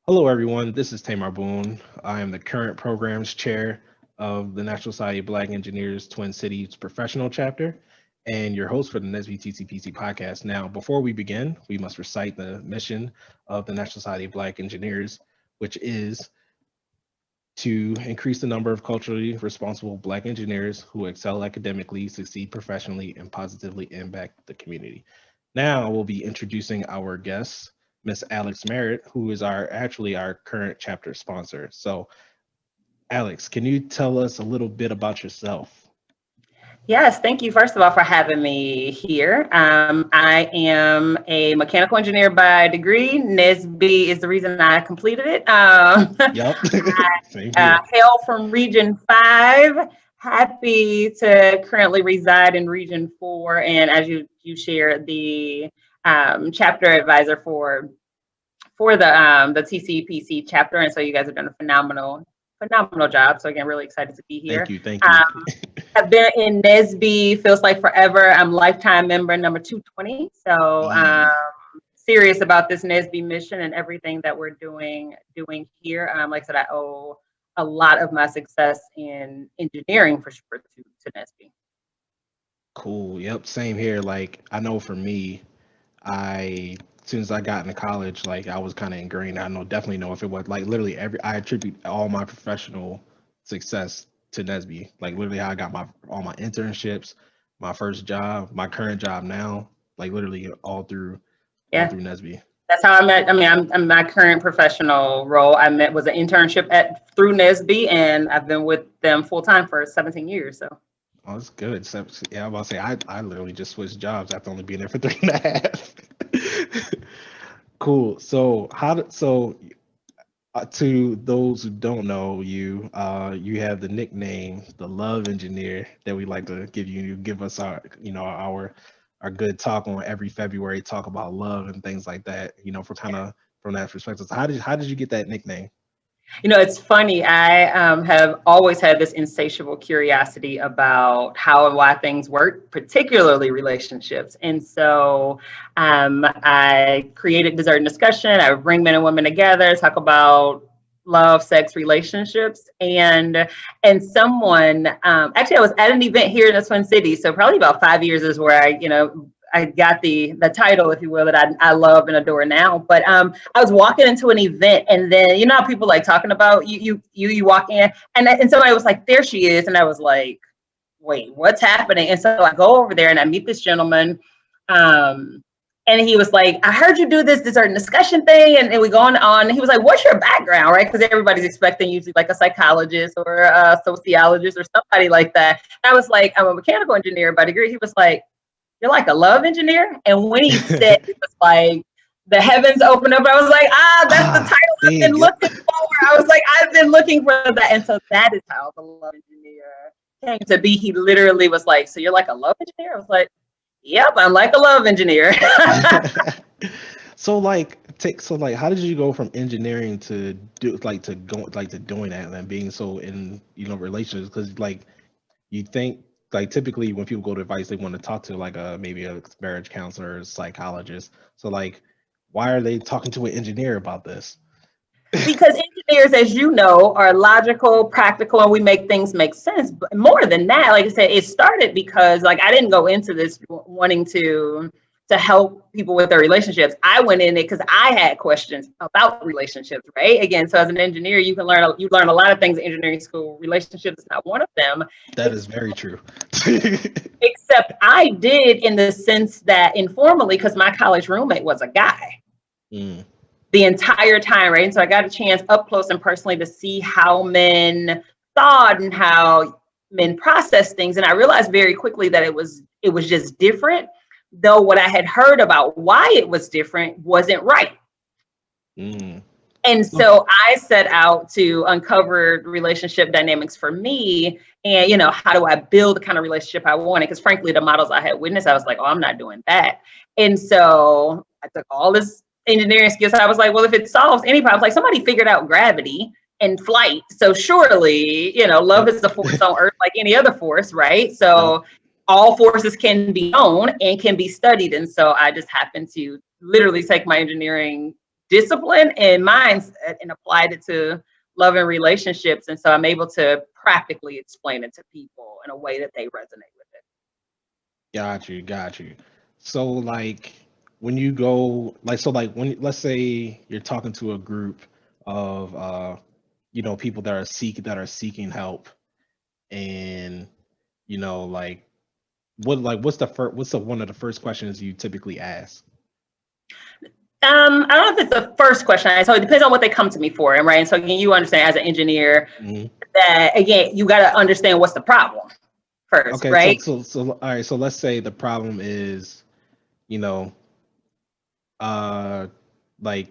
Hello, everyone. This is Tamar Boone. I am the current programs chair of the National Society of Black Engineers Twin Cities Professional Chapter and your host for the NSBE TCPC podcast. Now, before we begin, we must recite the mission of the National Society of Black Engineers, which is to increase the number of culturally responsible Black engineers who excel academically, succeed professionally, and positively impact the community. Now we'll be introducing our guest, Miss Alex Merritt, who is our current chapter sponsor. So, Alex, can you tell us a little bit about yourself? Yes, thank you first of all for having me here. I am a mechanical engineer by degree. NSBE is the reason I completed it. Yep, same here. Hail from Region 5. Happy to currently reside in Region 4. And as you share, the chapter advisor for the TCPC chapter. And so you guys have done a phenomenal job. So again, really excited to be here. Thank you. I've been in NSBE, feels like forever. I'm lifetime member number 220. So serious about this NSBE mission and everything that we're doing here. Like I said, I owe a lot of my success in engineering for sure to NSBE. Cool. Yep, same here. Like, I know for me, I as soon as I got into college, like I was kind of ingrained. Definitely know if it was like literally I attribute all my professional success to NSBE. Like literally how I got all my internships, my first job, my current job now, like literally all through NSBE. That's how I met. I mean, I'm my current professional role. Was an internship through NSBE, and I've been with them full time for 17 years. So. Oh, that's good. So, yeah, I'm about to say I literally just switched jobs after only being there for 3.5. Cool. So to those who don't know you, you have the nickname, the Love Engineer, that we like to give you. You give us our good talk on every February, talk about love and things like that. From that perspective. So how did you get that nickname? It's funny. I have always had this insatiable curiosity about how and why things work, particularly relationships. And so I created Dessert and Discussion. I bring men and women together, talk about love, sex, relationships. And someone, actually, I was at an event here in the Twin Cities. So probably about 5 years is where I got the title, if you will, that I love and adore now. But I was walking into an event, and then how people like talking about you walk in, and somebody was like, "There she is," and I was like, "Wait, what's happening?" And so I go over there and I meet this gentleman, and he was like, "I heard you do this Dessert and Discussion thing," and we go on. And he was like, "What's your background?" Right? Because everybody's expecting usually like a psychologist or a sociologist or somebody like that. And I was like, "I'm a mechanical engineer by degree." He was like, "You're like a love engineer?" And when he said it was like the heavens opened up, I was like, that's the title I've been looking for. I was like, I've been looking for that. And so that is how the love engineer came to be. He literally was like, "So you're like a love engineer?" I was like, "Yep, I'm like a love engineer." So how did you go from engineering to doing that and being so in relationships? Because like you think like typically when people go to advice, they want to talk to like maybe a marriage counselor or psychologist. So like, why are they talking to an engineer about this? Because engineers, as you know, are logical, practical, and we make things make sense. But more than that, like I said, it started because like I didn't go into this wanting to help people with their relationships. I went in it because I had questions about relationships, right? Again, so as an engineer, you learn a lot of things in engineering school. Relationships is not one of them. That is very true. Except I did in the sense that informally, because my college roommate was a guy. The entire time, right? And so I got a chance up close and personally to see how men thought and how men process things. And I realized very quickly that it was just different, though what I had heard about why it was different wasn't right. And so I set out to uncover relationship dynamics for me and, how do I build the kind of relationship I wanted? Because frankly, the models I had witnessed, I was like, oh, I'm not doing that. And so I took all this engineering skills. I was like, well, if it solves any problems, like somebody figured out gravity and flight. So surely, love is a force on earth like any other force, right? So all forces can be known and can be studied. And so I just happened to literally take my engineering discipline and mindset and applied it to love and relationships. And so I'm able to practically explain it to people in a way that they resonate with it. Got you. So like when you go like so like when let's say you're talking to a group of people that are seeking help, and like what's the one of the first questions you typically ask? I don't know if it's the first question. So it depends on what they come to me for, and right. And so again, you understand as an engineer that again you got to understand what's the problem first, Okay, right? so all right. So let's say the problem is, like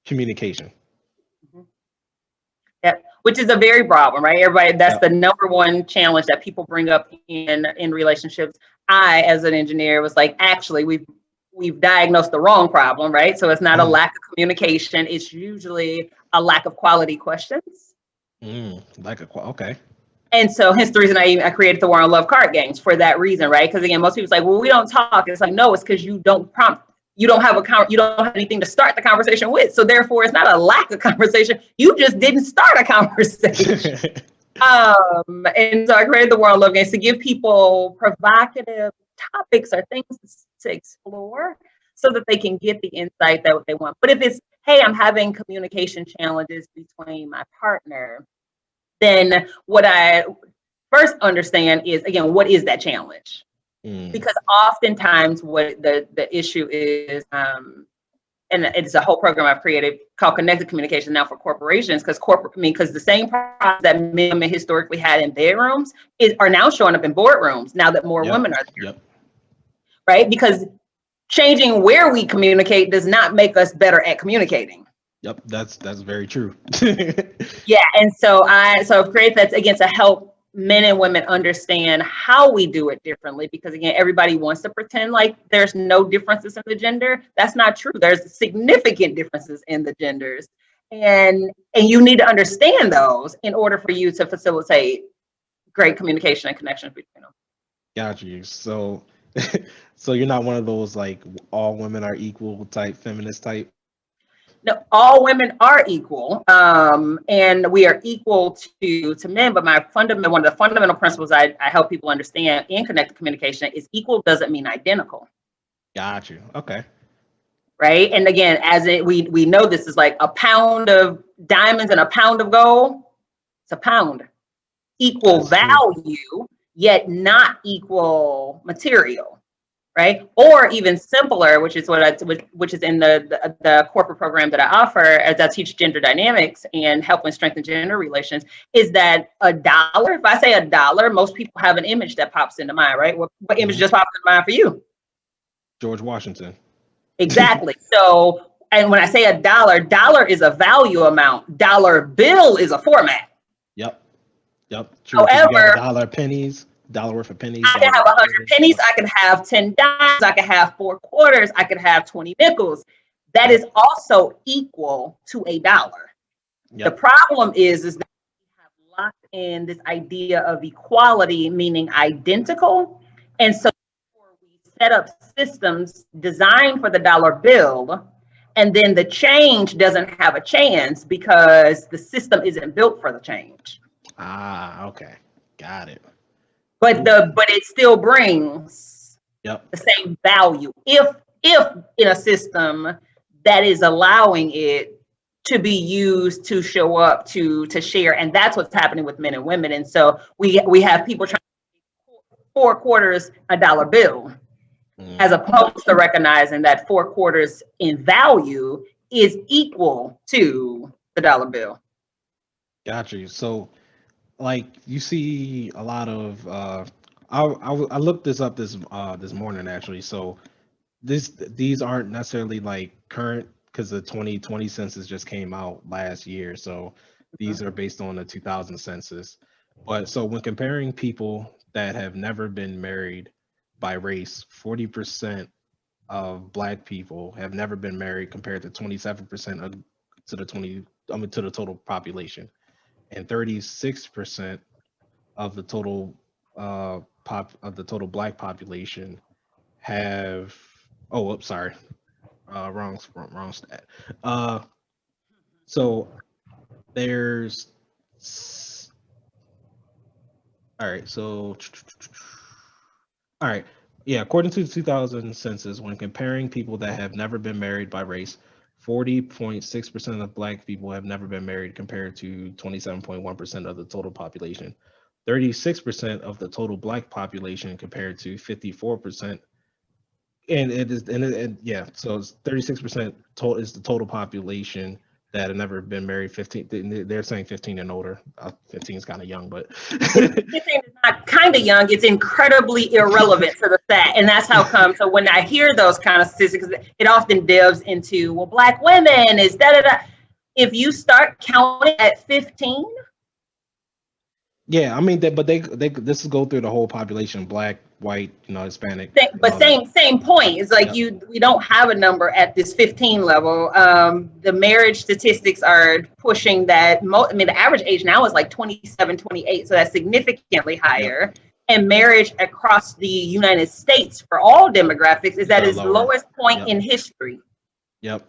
communication. Yeah, which is a very broad one, right? Everybody, that's Yeah. the number one challenge that people bring up in relationships. I, as an engineer, was like, actually, we've diagnosed the wrong problem, right? So it's not a lack of communication. It's usually a lack of quality questions. Okay. And so hence the reason I created the War on Love card games for that reason, right? Because again, most people say, well, we don't talk. It's like, no, it's because you don't prompt. You don't have anything to start the conversation with. So therefore, it's not a lack of conversation. You just didn't start a conversation. And so I created the War on Love games to give people provocative topics or things to explore so that they can get the insight that they want. But if it's, hey, I'm having communication challenges between my partner, then what I first understand is, again, what is that challenge? Because oftentimes what the issue is, and it's a whole program I've created called Connected Communication now for corporations, because the same problems that men historically had in bedrooms are now showing up in boardrooms now that more women are there. Right? Because changing where we communicate does not make us better at communicating. Yep, that's very true. Yeah, and so I've created that again to help men and women understand how we do it differently, because again, everybody wants to pretend like there's no differences in the gender. That's not true. There's significant differences in the genders, and you need to understand those in order for you to facilitate great communication and connections between them. Got you. So so you're not one of those like all women are equal type feminist type? No, all women are equal, and we are equal to men. But one of the fundamental principles I help people understand in connected communication is equal doesn't mean identical. Got you. Okay. Right. And again, we know this is like a pound of diamonds and a pound of gold. It's a pound. Equal value, yet not equal material. Right? Or even simpler, which is which is in the corporate program that I offer as I teach gender dynamics and helping strengthen gender relations, is that $1, if I say $1, most people have an image that pops into mind, right? What image just pops into mind for you? George Washington. Exactly. So, and when I say $1 is a value amount, dollar bill is a format. Yep. True. However, dollar pennies. Dollar worth of pennies. I can have 100 pennies. I can have 10 dimes. I can have 4 quarters. I can have 20 nickels. That is also equal to $1. Yep. The problem is that we have locked in this idea of equality, meaning identical. And so we set up systems designed for the dollar bill, and then the change doesn't have a chance because the system isn't built for the change. Okay. Got it. But it still brings the same value if in a system that is allowing it to be used to show up to share. And that's what's happening with men and women. And so we have people trying to make 4 quarters a dollar bill, as opposed to recognizing that 4 quarters in value is equal to the dollar bill. Got you. So like you see a lot of I looked this up this morning actually. So these aren't necessarily like current, because the 2020 census just came out last year. So these are based on the 2000 census. But so when comparing people that have never been married by race, 40% of Black people have never been married compared to 27% to the total population. And 36% of the total Black population have Wrong stat. So there's all right. So all right. Yeah, according to the 2000 census, when comparing people that have never been married by race, 40.6% of Black people have never been married compared to 27.1% of the total population. 36% of the total Black population compared to 54%. And it is, and yeah, so it's 36% total is the total population that have never been married. 15, they're saying 15 and older. 15 is kind of young, but 15 is not kind of young. It's incredibly irrelevant to the stat, and that's how come. So when I hear those kind of statistics, it often delves into, well, Black women is da da da. If you start counting at 15. Yeah, I mean, but they this is go through the whole population: Black, white, Hispanic. But same point. It's like we don't have a number at this 15 level. The marriage statistics are pushing that. I mean, the average age now is like 27, 28, so that's significantly higher. Yep. And marriage across the United States for all demographics is at its lowest point in history. Yep.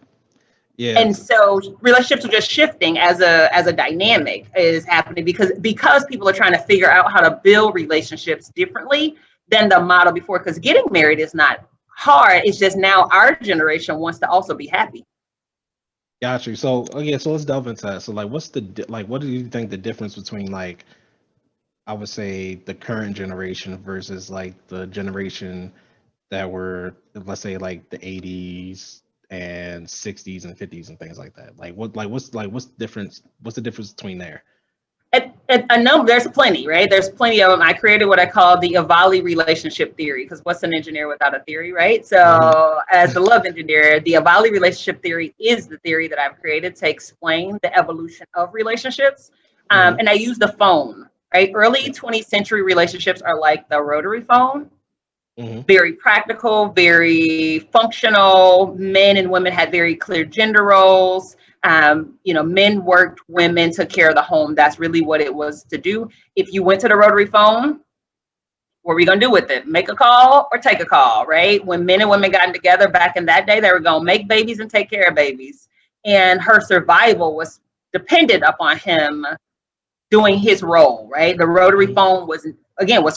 Yeah. And so relationships are just shifting as a dynamic is happening because people are trying to figure out how to build relationships differently than the model before. Because getting married is not hard. It's just now our generation wants to also be happy. Got you. So so let's delve into that. So what do you think the difference between I would say the current generation versus the generation that were, let's say, the 80s and 60s and 50s and things like that? What's the difference between there? A number, there's plenty, right? There's plenty of them. I created what I call the Avali relationship theory, because what's an engineer without a theory, right? So as the love engineer, the Avali relationship theory is the theory that I've created to explain the evolution of relationships. And I use the phone, right? Early 20th century relationships are like the rotary phone. Very practical, very functional. Men and women had very clear gender roles. Men worked, women took care of the home. That's really what it was to do. If you went to the rotary phone, what were we going to do with it? Make a call or take a call, right? When men and women got together back in that day, they were going to make babies and take care of babies. And her survival was dependent upon him doing his role, right? The rotary phone was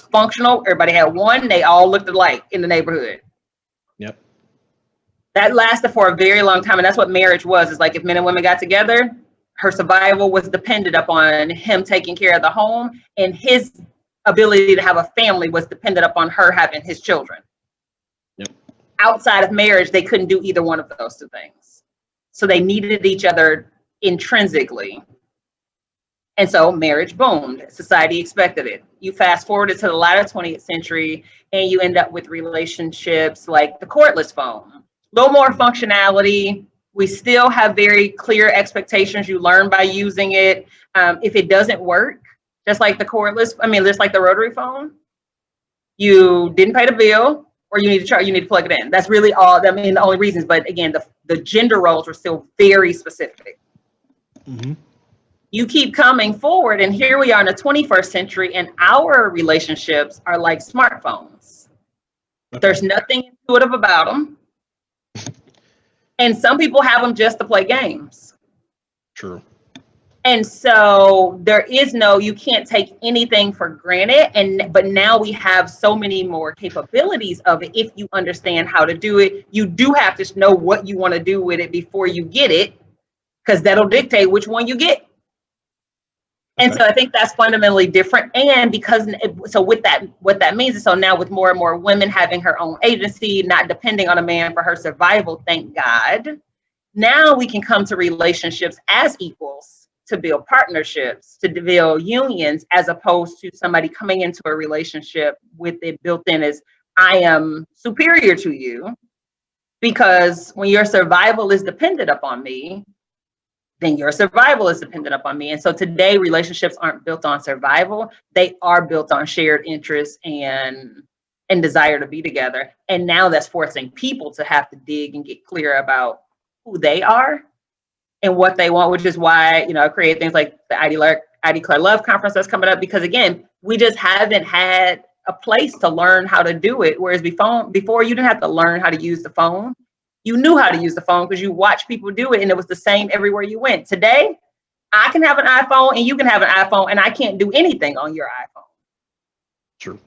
functional. Everybody had one. They all looked alike in the neighborhood. Yep. That lasted for a very long time. And that's what marriage was. It's like if men and women got together, her survival was dependent upon him taking care of the home, and his ability to have a family was dependent upon her having his children. Yep. Outside of marriage, they couldn't do either one of those two things. So they needed each other intrinsically. And so marriage boomed. Society expected it. You fast forward to the latter 20th century, and you end up with relationships like the cordless phone. A little more functionality. We still have very clear expectations. You learn by using it. If it doesn't work, just like the just like the rotary phone, you didn't pay the bill, or you need to plug it in. That's really all. I mean, the only reasons. But again, the gender roles were still very specific. You keep coming forward, and here we are in the 21st century, and our relationships are like smartphones. Okay. There's nothing intuitive about them. And some people have them just to play games. True. And so you can't take anything for granted. But now we have so many more capabilities of it. If you understand how to do it, you do have to know what you want to do with it before you get it, because that'll dictate which one you get. And so I think that's fundamentally different. And what that means is, so now with more and more women having her own agency, not depending on a man for her survival, thank God, now we can come to relationships as equals, to build partnerships, to build unions, as opposed to somebody coming into a relationship with it built in as, I am superior to you. Because when your survival is dependent upon me, then your survival is dependent upon me. And so today, relationships aren't built on survival. They are built on shared interests and desire to be together. And now that's forcing people to have to dig and get clear about who they are and what they want, which is why, I create things like the ID Declare Love conference that's coming up, because again, we just haven't had a place to learn how to do it. Whereas before you didn't have to learn how to use the phone. You knew how to use the phone because you watched people do it, and it was the same everywhere you went. Today, I can have an iPhone and you can have an iPhone, and I can't do anything on your iPhone. True.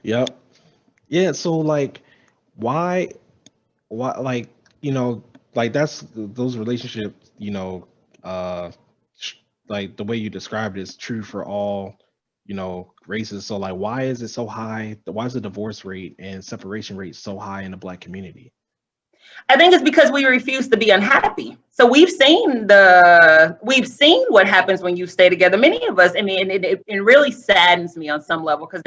Yep. Yeah. So like, why, like, like that's those relationships, uh, like the way you described it is true for all, races. So like, why is it so high? Why is the divorce rate and separation rate so high in the Black community? I think it's because we refuse to be unhappy. So we've seen what happens when you stay together. Many of us, I mean, it really saddens me on some level because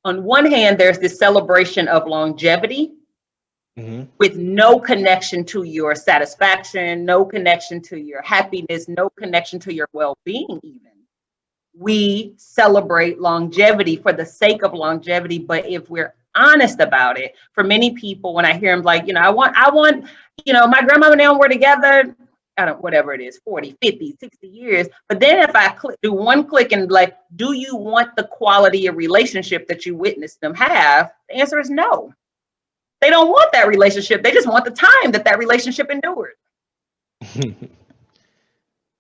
on one hand, there's this celebration of longevity with no connection to your satisfaction, no connection to your happiness, no connection to your well-being even. We celebrate longevity for the sake of longevity, but if we're honest about it, for many people, when I hear them like, I want, my grandmama and them were together, whatever it is, 40, 50, 60 years. But then if I do one click and like, do you want the quality of relationship that you witnessed them have? The answer is no. They don't want that relationship. They just want the time that relationship endured.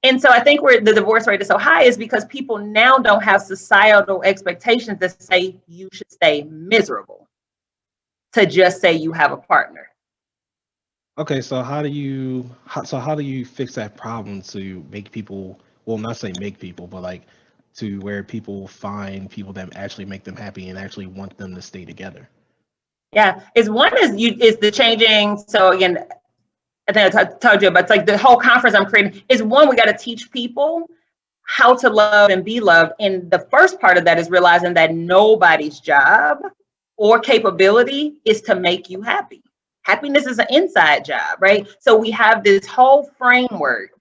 And so I think where the divorce rate is so high is because people now don't have societal expectations that say you should stay miserable to just say you have a partner. Okay, so how do you fix that problem to make people, well, not say make people, but like to where people find people that actually make them happy and actually want them to stay together? Yeah, is the changing. So again, I think I told you about, it's like the whole conference I'm creating is one, we got to teach people how to love and be loved. And the first part of that is realizing that nobody's job or capability is to make you happy. Happiness is an inside job, right? So we have this whole framework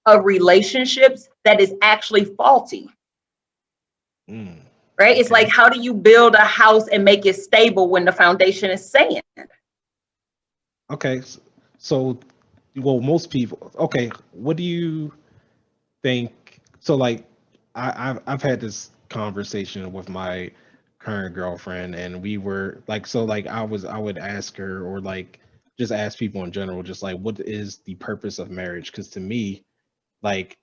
of relationships that is actually faulty. Right? It's like, how do you build a house and make it stable when the foundation is sand? Okay, so, well, most people, okay, what do you think? So like, I've had this conversation with my current girlfriend, and we were like, so like I would ask her, or like just ask people in general, just like, what is the purpose of marriage? Because to me, like,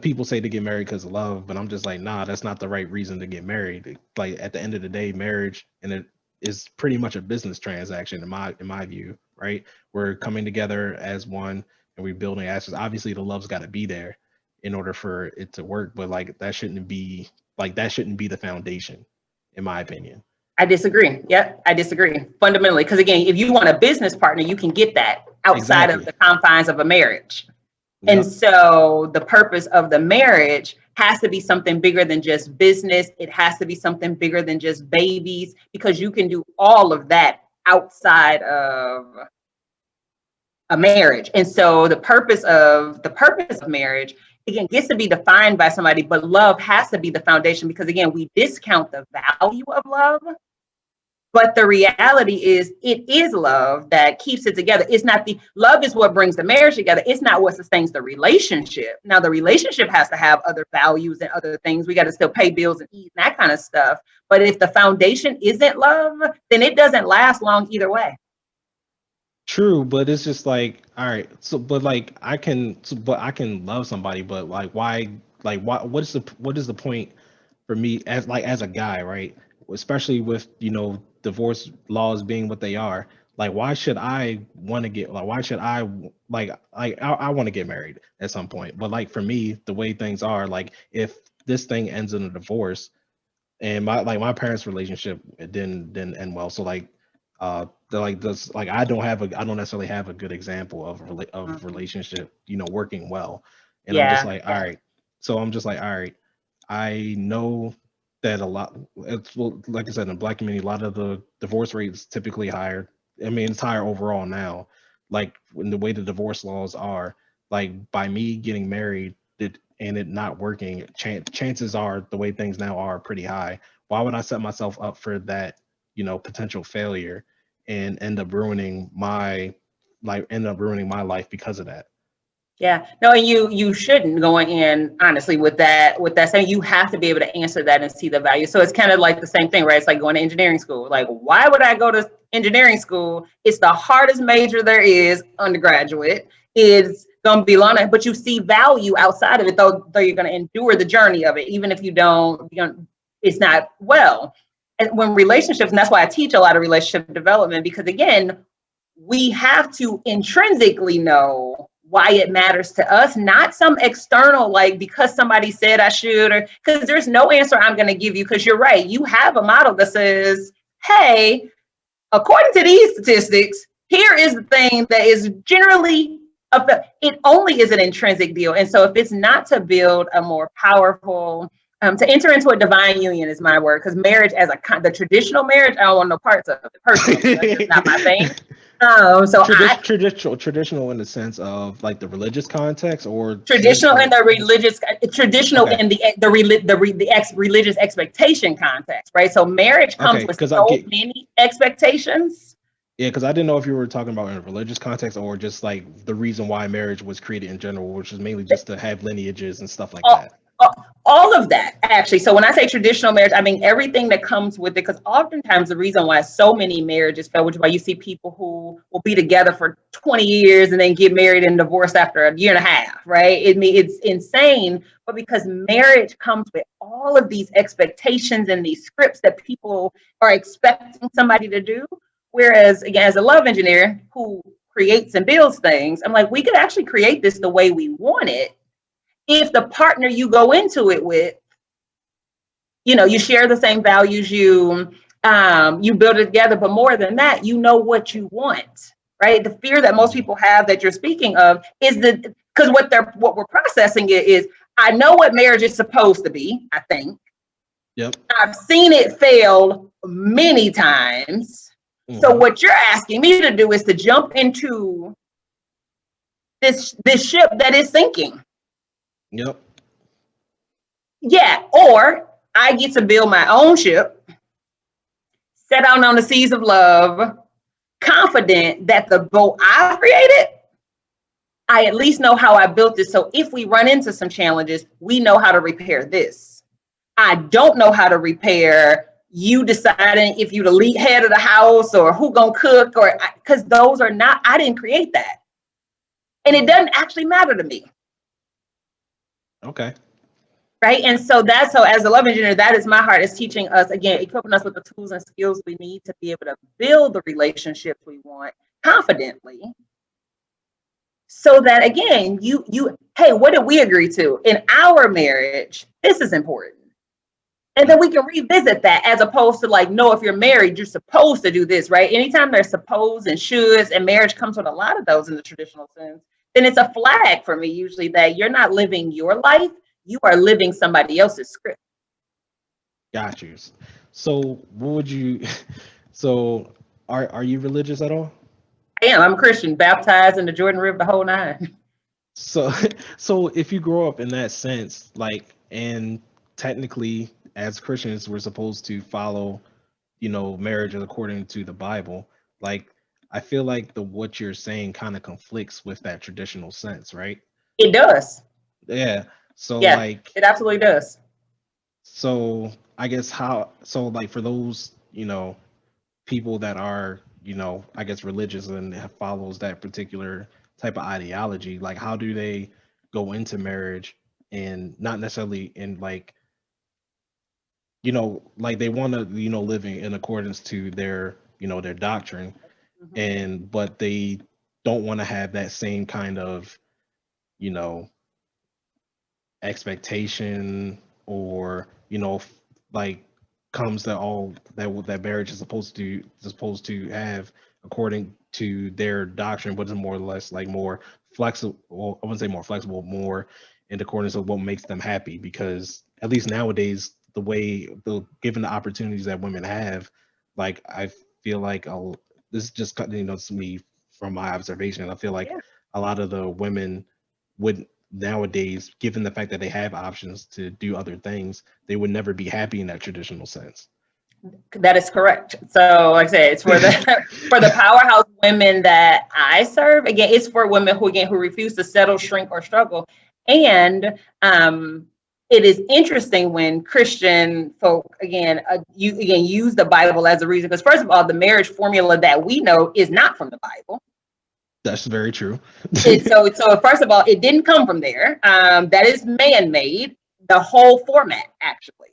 people say to get married because of love, but I'm just like, nah, that's not the right reason to get married. Like at the end of the day, marriage and it is pretty much a business transaction in my view, right? We're coming together as one and we're building assets. Obviously, the love's got to be there in order for it to work, but like that shouldn't be the foundation, in my opinion. I disagree. Yep, I disagree fundamentally. Because again, if you want a business partner, you can get that outside of the confines of a marriage. Yep. And so the purpose of the marriage has to be something bigger than just business. It has to be something bigger than just babies, because you can do all of that outside of a marriage. And so the purpose of marriage, again, gets to be defined by somebody, but love has to be the foundation, because again, we discount the value of love. But the reality is, it is love that keeps it together. It's not love is what brings the marriage together. It's not what sustains the relationship. Now, the relationship has to have other values and other things. We got to still pay bills and eat and that kind of stuff. But if the foundation isn't love, then it doesn't last long either way. True, but it's just like, all right, so, but like I can love somebody, but like why, what is the point for me as a guy, right? Especially with, divorce laws being what they are, like why should I want to get, like why should I I want to get married at some point, but like for me, the way things are, like if this thing ends in a divorce, and my parents' relationship, it didn't end well, so like they're like this, like I don't necessarily have a good example of relationship working well, and I'm just like, all right, so I'm just like, all right, I know that a lot, it's, well, like I said, in the Black community, a lot of the divorce rates typically higher. I mean, it's higher overall now, like in the way the divorce laws are, like by me getting married and it not working, chances are, the way things now are, pretty high. Why would I set myself up for that, potential failure and end up ruining my life because of that? Yeah, no, and you shouldn't going in honestly with that saying. You have to be able to answer that and see the value. So it's kind of like the same thing, right? It's like going to engineering school. Like, why would I go to engineering school. It's the hardest major there is, undergraduate. It's going to be long, but you see value outside of it, though you're going to endure the journey of it, even if you don't, it's not well. And when relationships, and that's why I teach a lot of relationship development, because again, we have to intrinsically know why it matters to us, not some external, like because somebody said I should, or because there's no answer I'm going to give you, because you're right. You have a model that says, hey, according to these statistics, here is the thing that is generally, it only is an intrinsic deal. And so if it's not to build a more powerful, to enter into a divine union is my word, because marriage as the traditional marriage, I don't want no parts of it personally. That's just not my thing. Traditional in the sense of like the religious context, or traditional in the religious, traditional in the religious expectation context, right? So marriage comes with so many expectations. Yeah, because I didn't know if you were talking about in a religious context or just like the reason why marriage was created in general, which is mainly just to have lineages and stuff like that. All of that, actually. So when I say traditional marriage, I mean everything that comes with it, because oftentimes the reason why so many marriages fail, which is why you see people who will be together for 20 years and then get married and divorced after a year and a half, right? It's insane, but because marriage comes with all of these expectations and these scripts that people are expecting somebody to do. Whereas, again, as a love engineer who creates and builds things, I'm like, we could actually create this the way we want it. If the partner you go into it with, you share the same values, you build it together, but more than that, you know what you want, right? The fear that most people have that you're speaking of is because what we're processing is, I know what marriage is supposed to be, I think. Yep. I've seen it fail many times. Mm-hmm. So what you're asking me to do is to jump into this ship that is sinking. Yep. Yeah, or I get to build my own ship, set out on the seas of love, confident that the boat I created, I at least know how I built it. So if we run into some challenges, we know how to repair this. I don't know how to repair you deciding if you the lead head of the house or who gonna cook, or because those are not, I didn't create that. And it doesn't actually matter to me. Okay. Right. And so as a love engineer, that is my heart, is teaching us, again, equipping us with the tools and skills we need to be able to build the relationships we want confidently. So that, again, hey, what did we agree to in our marriage? This is important. And then we can revisit that, as opposed to like, no, if you're married, you're supposed to do this, right? Anytime there's supposed and shoulds, and marriage comes with a lot of those in the traditional sense, then it's a flag for me usually that you're not living your life, you are living somebody else's script. Got you. So what would you, so are you religious at all? I am. I'm a Christian, baptized in the Jordan River, the whole nine. So if you grow up in that sense, like, and technically as Christians, we're supposed to follow, marriage according to the Bible. Like, I feel like what you're saying kind of conflicts with that traditional sense, right? It does. Yeah. So yeah, like, it absolutely does. So I guess like for those, people that are, I guess religious and follows that particular type of ideology, like how do they go into marriage and not necessarily in like, like they want to, live in accordance to their, their doctrine, mm-hmm. But they don't want to have that same kind of, expectation or, like comes to all that marriage is supposed to have according to their doctrine, but it's more or less like more flexible. Well, I wouldn't say more flexible, more in accordance with what makes them happy, because at least nowadays, given the opportunities that women have, like I feel like this is just to me from my observation. I feel like a lot of the women would nowadays, given the fact that they have options to do other things, they would never be happy in that traditional sense. That is correct. So like I said, it's for the powerhouse women that I serve. Again, it's for women who refuse to settle, shrink, or struggle. And it is interesting when Christian folk use the Bible as a reason, because first of all, the marriage formula that we know is not from the Bible. That's very true. So first of all, it didn't come from there. That is man-made, the whole format, actually.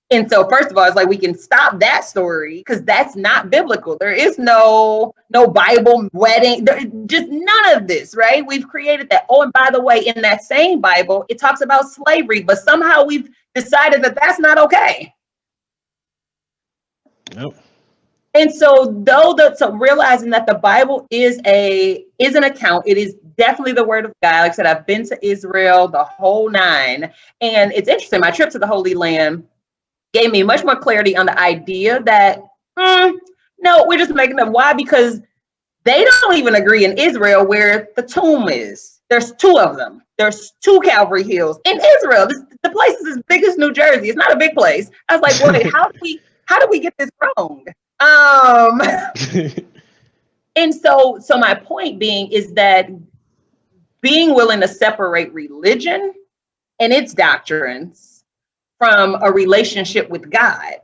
And so first of all, it's like we can stop that story because that's not biblical. There is no Bible wedding, just none of this, right? We've created that. Oh, and by the way, in that same Bible, it talks about slavery, but somehow we've decided that that's not okay. Yep. And so realizing that the Bible is an account, it is definitely the word of God. Like I said, I've been to Israel, the whole nine. And it's interesting, my trip to the Holy Land gave me much more clarity on the idea that, no, we're just making them. Why? Because they don't even agree in Israel where the tomb is. There's two of them. There's two Calvary Hills in Israel. The place is as big as New Jersey. It's not a big place. I was like, wait, how do we get this wrong? And so my point being is that being willing to separate religion and its doctrines from a relationship with God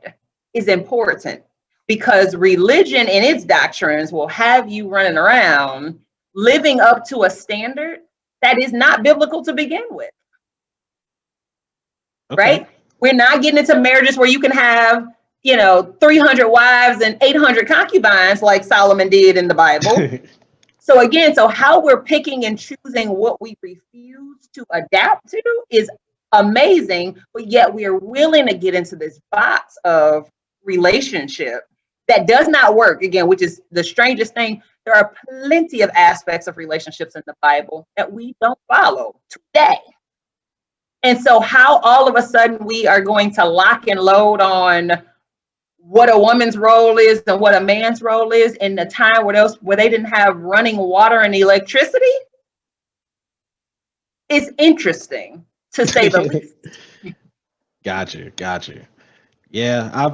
is important, because religion and its doctrines will have you running around living up to a standard that is not biblical to begin with. Okay. Right? We're not getting into marriages where you can have 300 wives and 800 concubines like Solomon did in the Bible. So how we're picking and choosing what we refuse to adapt to is amazing, but yet we are willing to get into this box of relationship that does not work, again, which is the strangest thing. There are plenty of aspects of relationships in the Bible that we don't follow today. And so how all of a sudden we are going to lock and load on what a woman's role is and what a man's role is in the time where they didn't have running water and electricity is interesting, to say the least. Gotcha. Yeah,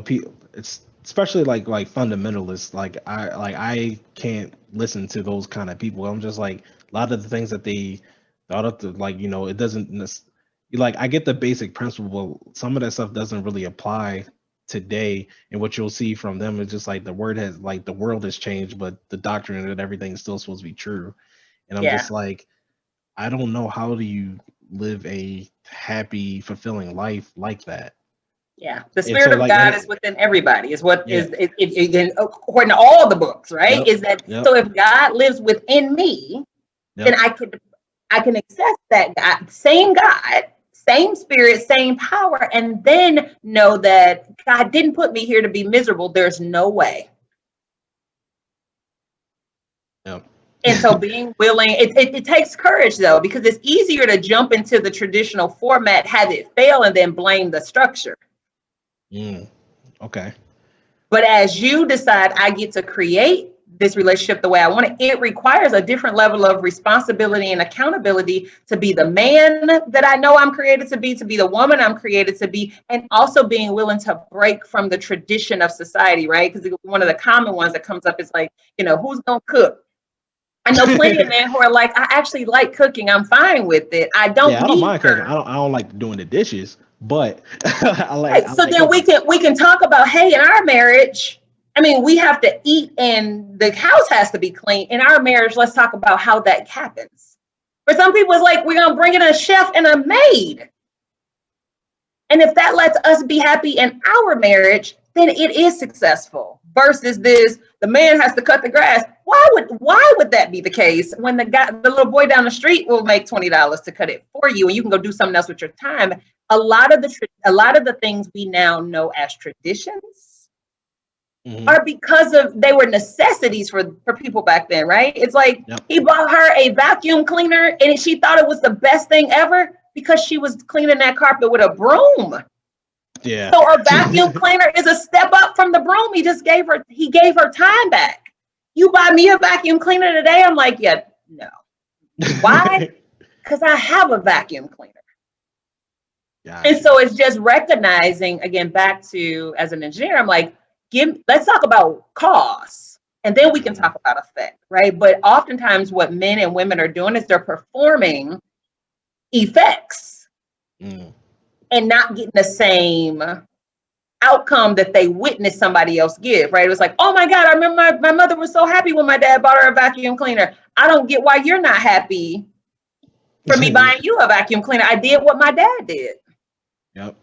people, it's especially like fundamentalists. I can't listen to those kind of people. I'm just like, a lot of the things that they thought of, it doesn't. I get the basic principle. Some of that stuff doesn't really apply today, and what you'll see from them is just like the world has changed, but the doctrine and everything is still supposed to be true. And I'm just like, I don't know, how do you live a happy, fulfilling life like that? Yeah, the spirit of God is within everybody. Is what is according to all the books, right? Is that so? If God lives within me, then I can access that God, same spirit, same power, and then know that God didn't put me here to be miserable. There's no way. Yep. And so being willing, it takes courage though, because it's easier to jump into the traditional format, have it fail, and then blame the structure. Okay. But as you decide, I get to create this relationship the way I want it, it requires a different level of responsibility and accountability to be the man that I know I'm created to be the woman I'm created to be, and also being willing to break from the tradition of society, right? Because one of the common ones that comes up is like, who's gonna cook? I know plenty of men who are like, I actually like cooking. I'm fine with it. I don't mind cooking. I don't like doing the dishes, but I like. Right. So then we can talk about, hey, in our marriage, I mean, we have to eat and the house has to be clean. In our marriage, let's talk about how that happens. For some people, it's like, we're gonna bring in a chef and a maid. And if that lets us be happy in our marriage, then it is successful. Versus this, the man has to cut the grass. Why would that be the case when the little boy down the street will make $20 to cut it for you, and you can go do something else with your time? A lot of the things we now know as traditions are because they were necessities for people back then, right? It's like he bought her a vacuum cleaner and she thought it was the best thing ever because she was cleaning that carpet with a broom. Yeah. So a vacuum cleaner is a step up from the broom. He gave her time back. You buy me a vacuum cleaner today, I'm like, yeah, no. Why? Because I have a vacuum cleaner. Gotcha. And so it's just recognizing, again, back to as an engineer, I'm like, let's talk about costs, and then we can talk about effect, right? But oftentimes what men and women are doing is they're performing effects and not getting the same outcome that they witnessed somebody else give, right? It was like, oh my God, I remember my mother was so happy when my dad bought her a vacuum cleaner. I don't get why you're not happy for me buying you a vacuum cleaner. I did what my dad did. Yep.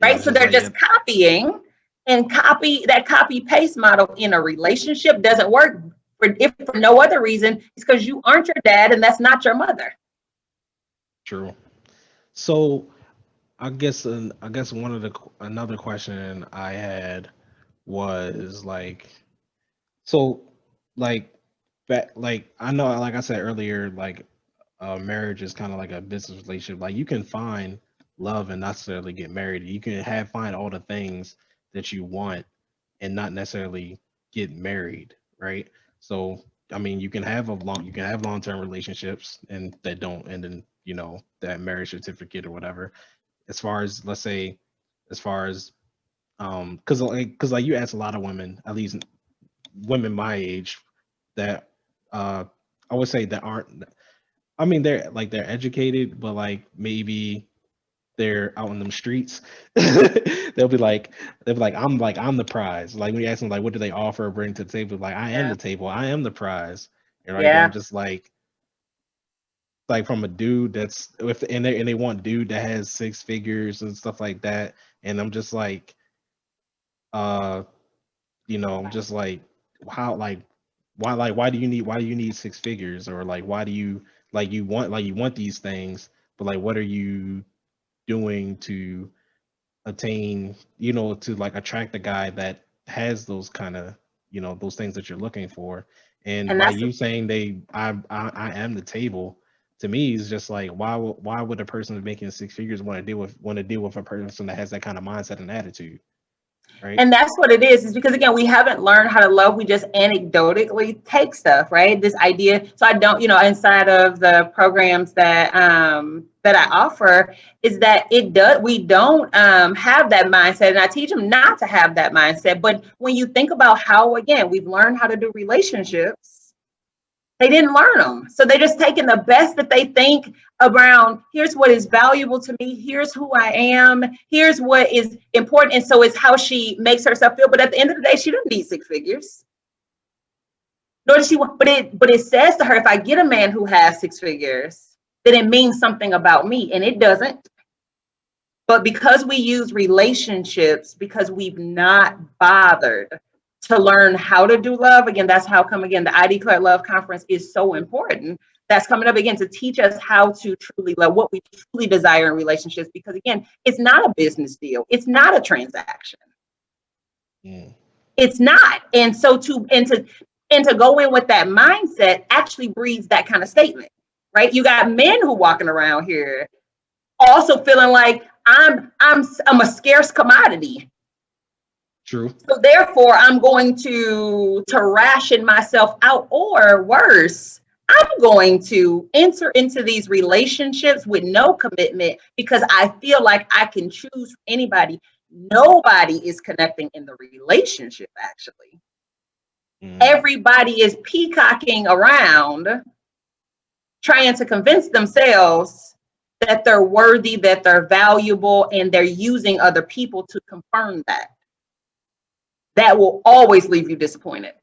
Right. So they're just copying, and that copy paste model in a relationship doesn't work if for no other reason. It's because you aren't your dad and that's not your mother. True. So I guess another question I had was like, so like I know, like I said earlier, like marriage is kind of like a business relationship. Like you can find love and not necessarily get married. You can find all the things that you want and not necessarily get married, right? So I mean, you can have long-term relationships and that don't end in, that marriage certificate or whatever. As far as, let's say, as far as because like you ask a lot of women, at least women my age, that I would say that aren't, I mean, they're educated, but like maybe they're out in them streets. they'll be like I'm the prize. Like when you ask them like what do they offer or bring to the table, like I am the table, I am the prize. And right then I'm just like from a dude that's and they want dude that has six figures and stuff like that. And I'm just like I'm just like, how, why do you need six figures? Or like why do you you want these things, but like what are you doing to attain, to like attract a guy that has those kind of, those things that you're looking for? And by you saying I am the table, to me is just like, why would a person making six figures want to deal with a person that has that kind of mindset and attitude? Right. And that's what it is because again, we haven't learned how to love. We just anecdotally take stuff, right? This idea. So I don't, inside of the programs that that I offer, is that we don't have that mindset. And I teach them not to have that mindset. But when you think about how, again, we've learned how to do relationships, they didn't learn them. So they're just taking the best that they think around, here's what is valuable to me, here's who I am, here's what is important. And so it's how she makes herself feel. But at the end of the day, she doesn't need six figures. Nor does she want, but it says to her, if I get a man who has six figures, then it means something about me. And it doesn't. But because we use relationships, because we've not bothered to learn how to do love, again, that's how come, again, the I Declare Love Conference is so important. That's coming up again to teach us how to truly love, what we truly desire in relationships, because again, it's not a business deal. It's not a transaction. It's not. And so to go in with that mindset actually breeds that kind of statement, right? You got men who walking around here also feeling like I'm a scarce commodity. True. So therefore, I'm going to ration myself out, or worse, I'm going to enter into these relationships with no commitment because I feel like I can choose anybody. Nobody is connecting in the relationship, actually. Everybody is peacocking around, trying to convince themselves that they're worthy, that they're valuable, and they're using other people to confirm that. That will always leave you disappointed.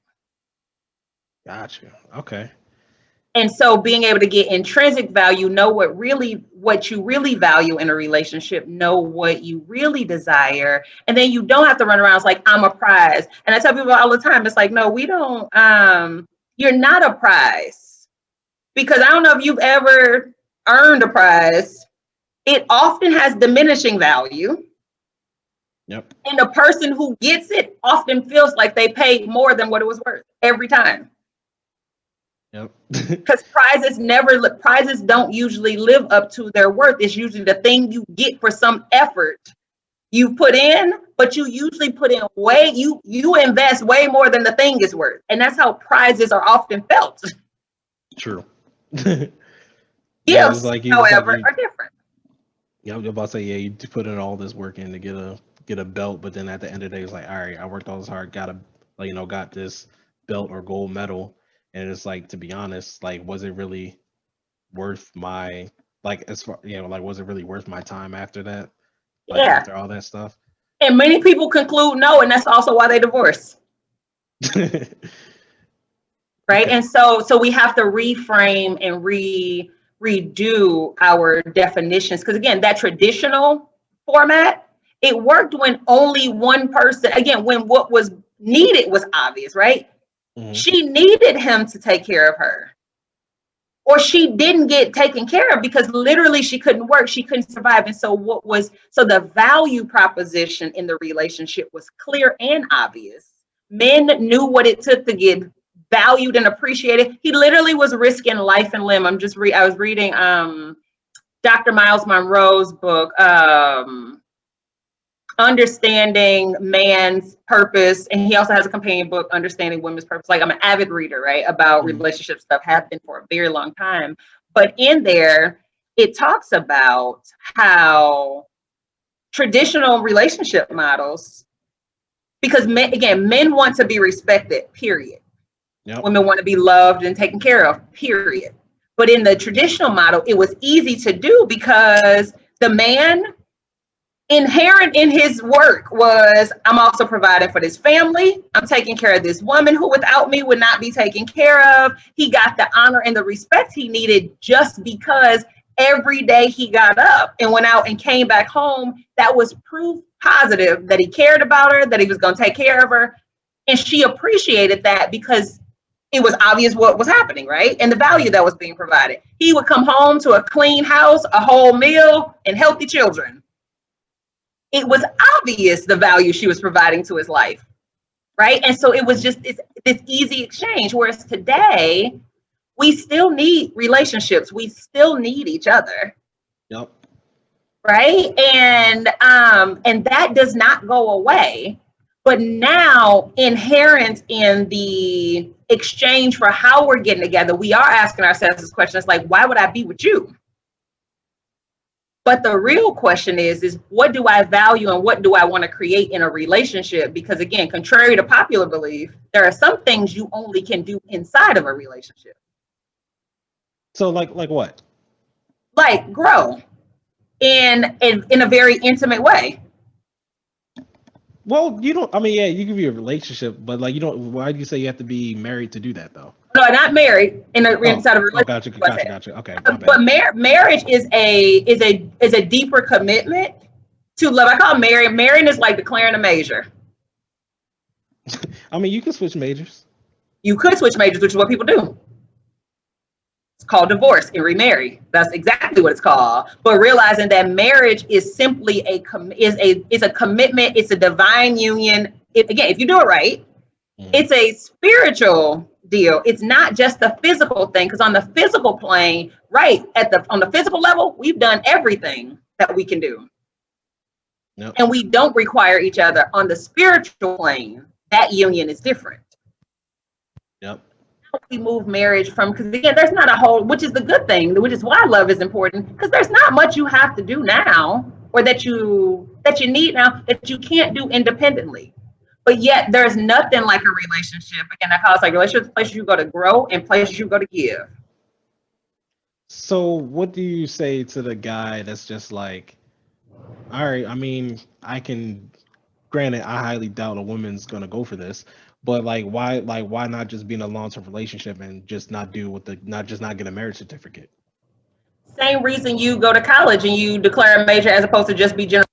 Gotcha. Okay. And so being able to get intrinsic value, know what you really value in a relationship, know what you really desire. And then you don't have to run around like, I'm a prize. And I tell people all the time, it's like, no, we don't, you're not a prize. Because I don't know if you've ever earned a prize. It often has diminishing value. Yep. And the person who gets it often feels like they paid more than what it was worth every time. Yep. Because prizes don't usually live up to their worth. It's usually the thing you get for some effort you put in, but you usually put in you invest way more than the thing is worth. And that's how prizes are often felt. True. Gifts, however, are different. Yeah, I was about to say, yeah, you put in all this work in to get a belt, but then at the end of the day, it's like, all right, I worked all this hard, got this belt or gold medal, and it's like, to be honest, like, was it really worth my Like as far, like was it really worth my time after that? Like Yeah. after all that stuff? And many people conclude no, and that's also why they divorce. Right. Okay. And so we have to reframe and redo our definitions. Because again, that traditional format, it worked when only one person, again, when what was needed was obvious, right? Mm-hmm. She needed him to take care of her. Or she didn't get taken care of because literally she couldn't work, she couldn't survive. And so the value proposition in the relationship was clear and obvious. Men knew what it took to get valued and appreciated. He literally was risking life and limb. I was reading Dr. Miles Monroe's book, Understanding Man's Purpose, and he also has a companion book, Understanding Women's Purpose. Like, I'm an avid reader, right, about relationship stuff, have been for a very long time. But in there, it talks about how traditional relationship models, because men want to be respected, period. Yep. Women want to be loved and taken care of, period. But in the traditional model, it was easy to do because the man, inherent in his work was, I'm also providing for this family. I'm taking care of this woman who without me would not be taken care of. He got the honor and the respect he needed just because every day he got up and went out and came back home. That was proof positive that he cared about her, that he was going to take care of her. And she appreciated that because it was obvious what was happening, right? And the value that was being provided. He would come home to a clean house, a whole meal, and healthy children. It was obvious the value she was providing to his life, right? And so it was just this easy exchange. Whereas today, we still need relationships. We still need each other. Yep. Right? And that does not go away. But now, inherent in the exchange for how we're getting together, we are asking ourselves this question. It's like, why would I be with you? But the real question is what do I value and what do I want to create in a relationship? Because again, contrary to popular belief, there are some things you only can do inside of a relationship. So like what? Like grow in a very intimate way. Well, you don't, I mean, yeah, you can be a relationship, but like, why do you say you have to be married to do that though? No, not married inside of a relationship. Gotcha. Okay. But marriage is a deeper commitment to love. I call marrying is like declaring a major. I mean, you can switch majors. You could switch majors, which is what people do. It's called divorce and remarry. That's exactly what it's called. But realizing that marriage is simply a commitment. It's a divine union. Again, if you do it right, it's a spiritual deal. It's not just the physical thing, because on the physical plane, right, on the physical level, we've done everything that we can do. Yep. And we don't require each other. On the spiritual plane, that union is different. Yep. We move marriage from, because again, there's not a whole, which is the good thing, which is why love is important, because there's not much you have to do now, or that you need now, that you can't do independently. But yet there's nothing like a relationship. Again, I call it like relationships, places you go to grow and places you go to give. So what do you say to the guy that's just like, all right, I mean, granted, I highly doubt a woman's gonna go for this, but why not just be in a long-term relationship and just not get a marriage certificate? Same reason you go to college and you declare a major as opposed to just be general.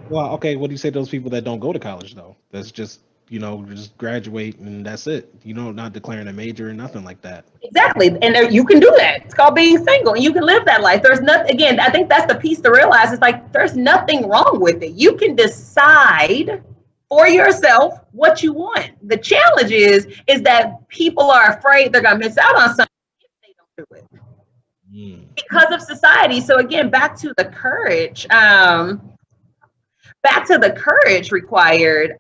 Well, okay, what do you say to those people that don't go to college though? That's just, just graduate and that's it. Not declaring a major or nothing like that. Exactly. And you can do that. It's called being single, and you can live that life. There's nothing, again, I think that's the piece to realize. It's like, there's nothing wrong with it. You can decide for yourself what you want. The challenge is that people are afraid they're going to miss out on something if they don't do it. Because of society. So again, back to the courage required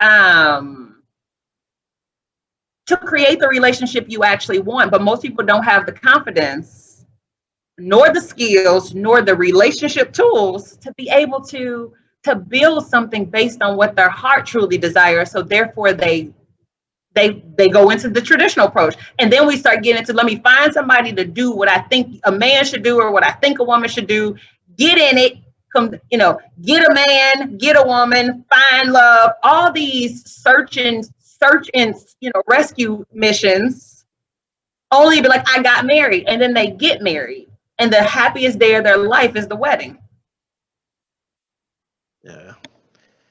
to create the relationship you actually want. But most people don't have the confidence, nor the skills, nor the relationship tools to be able to build something based on what their heart truly desires. So therefore they they go into the traditional approach. And then we start getting into, let me find somebody to do what I think a man should do or what I think a woman should do, get in it, get a man, get a woman, find love, all these search and rescue missions, only to be like, I got married. And then they get married. And the happiest day of their life is the wedding. Yeah.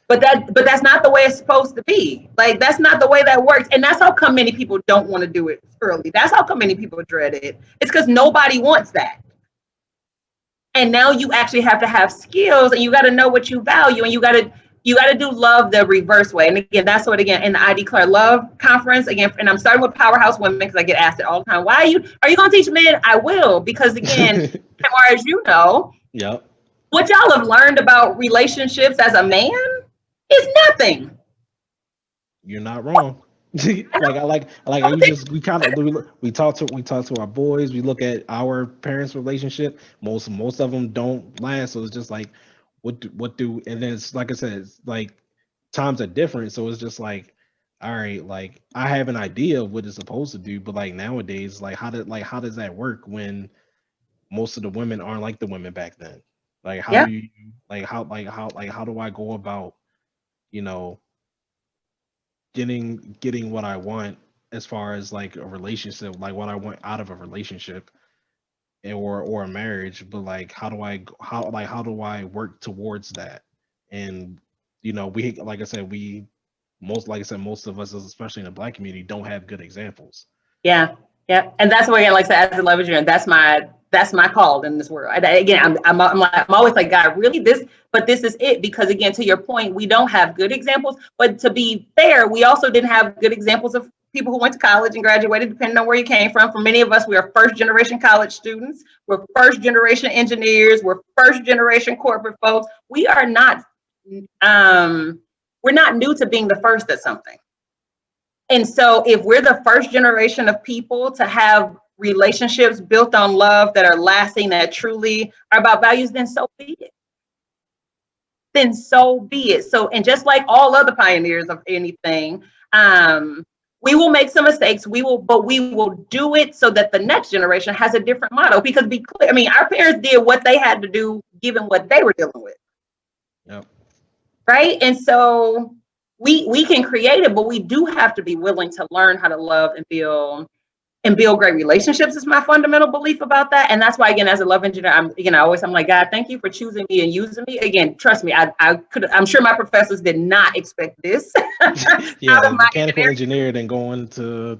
But that's not the way it's supposed to be. Like, that's not the way that works. And that's how come many people don't want to do it early. That's how come many people dread it. It's because nobody wants that. And now you actually have to have skills, and you got to know what you value, and you got to do love the reverse way. And again, that's what, again, in the I Declare Love conference, again, and I'm starting with Powerhouse Women because I get asked it all the time. Why are you going to teach men? I will, because again, Tamar, as you know, yep, what y'all have learned about relationships as a man is nothing. You're not wrong. we talk to our boys. We look at our parents' relationship. Most of them don't last. So it's just like, what do? And then it's like I said, it's like times are different. So it's just like, all right, like I have an idea of what it's supposed to do, but like nowadays, like how does that work when most of the women aren't like the women back then? Like how do you how do I go about, getting what I want as far as like a relationship, like what I want out of a relationship or a marriage, but like how do I work towards that? And most of us, especially in the Black community, don't have good examples. Yeah. And that's why, again, like I said, as a love engineer, that's my call in this world. Again, I'm always like, God, really this is it, because again, to your point, we don't have good examples, but to be fair, we also didn't have good examples of people who went to college and graduated, depending on where you came from. For many of us, we are first generation college students. We're first generation engineers. We're first generation corporate folks. We are not, we're not new to being the first at something. And so if we're the first generation of people to have relationships built on love that are lasting, that truly are about values, then so be it. So, and just like all other pioneers of anything, we will make some mistakes. But we will do it so that the next generation has a different model. Because be clear, our parents did what they had to do given what they were dealing with. Yep. Right. And so we can create it, but we do have to be willing to learn how to love and build great relationships. Is my fundamental belief about that. And that's why, again, as a love engineer, I'm like, God, thank you for choosing me and using me. Again, trust me, I'm sure my professors did not expect this. Yeah, out of mechanical engineer, then going to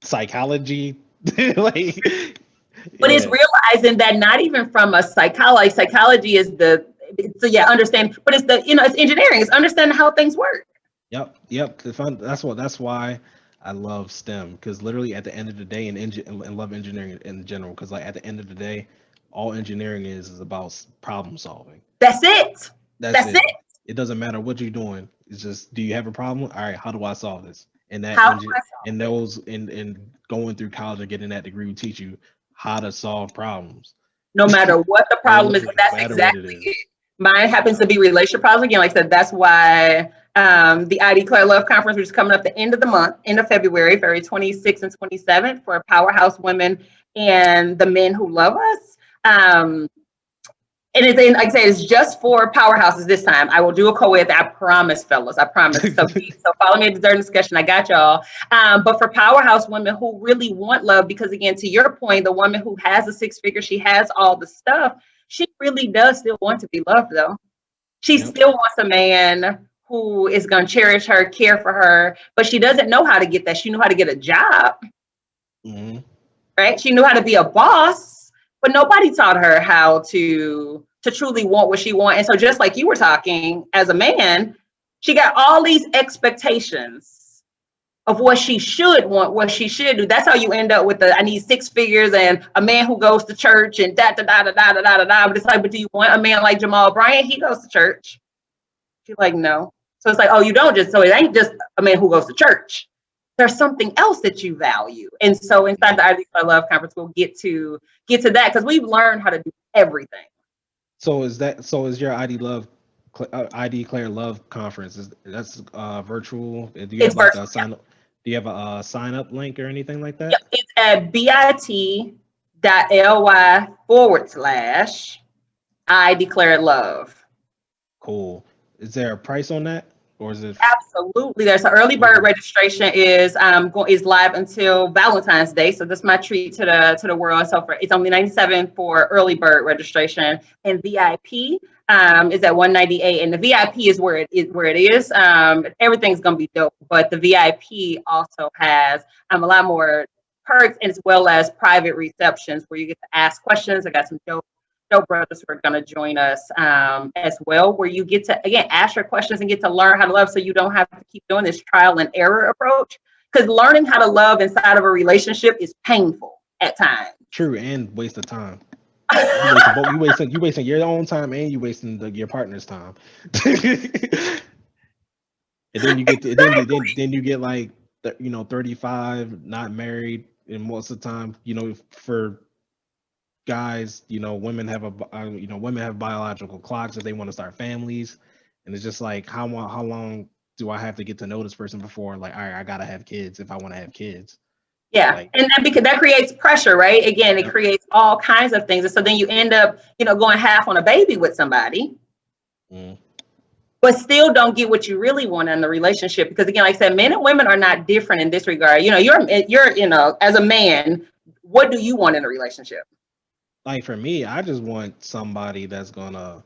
psychology. But it's realizing that not even from a psychology is understand, but it's it's engineering. It's understanding how things work. Yep. That's why I love STEM, because literally at the end of the day, and love engineering in general, because like at the end of the day, all engineering is about problem solving. That's it. It doesn't matter what you're doing. It's just, do you have a problem? All right, how do I solve this? And that going through college and getting that degree will teach you how to solve problems. No matter what the problem is, that's exactly it. Mine happens to be relationship problems. Again, like I said, that's why the I Declare Love Conference, which is coming up the end of the month, end of February 26th and 27th, for Powerhouse Women and the men who love us. And it's, like I say, it's just for powerhouses this time. I will do a co-ed. I promise, fellas. I promise. So follow me at the Dessert Discussion. I got y'all. But for powerhouse women who really want love, because again, to your point, the woman who has a six-figure, she has all the stuff. She really does still want to be loved, though. She still wants a man who is going to cherish her, care for her, but she doesn't know how to get that. She knew how to get a job, right? She knew how to be a boss, but nobody taught her how to truly want what she wants. And so just like you were talking, as a man, she got all these expectations of what she should want, what she should do. That's how you end up with I need six figures and a man who goes to church and da da da da da da da da. But it's like, but do you want a man like Jamal Bryant? He goes to church. She's like, no. So it's like, oh, you don't so it ain't just a man who goes to church. There's something else that you value. And so inside the I Declare Love Conference, we'll get to that, because we've learned how to do everything. So is your I Declare Love Conference? That's virtual? Do you have like a sign up? Do you have a sign up link or anything like that? Yep, it's at bit.ly/I declare love. Cool. Is there a price on that, or is it? Absolutely. There's an early bird registration is live until Valentine's Day. So that's my treat to the world. So it's only $97 for early bird registration, and VIP is at $198. And the VIP is where it is. Everything's gonna be dope, but the VIP also has a lot more perks, as well as private receptions where you get to ask questions. I got some dope brothers who are going to join us as well, where you get to, again, ask your questions and get to learn how to love, so you don't have to keep doing this trial and error approach, because learning how to love inside of a relationship is painful at times. True, and waste of time. You wasting your own time, and you wasting your partner's time. And then you get then you get like 35, not married, and most of the time, for guys, women have women have biological clocks if they want to start families, and it's just like how long do I have to get to know this person before, like, all right, I gotta have kids if I want to have kids. Yeah, like, and because that creates pressure, right? Again, it creates all kinds of things, and so then you end up going half on a baby with somebody, but still don't get what you really want in the relationship. Because again, like I said, men and women are not different in this regard. You're as a man, what do you want in a relationship? Like for me, I just want somebody that's gonna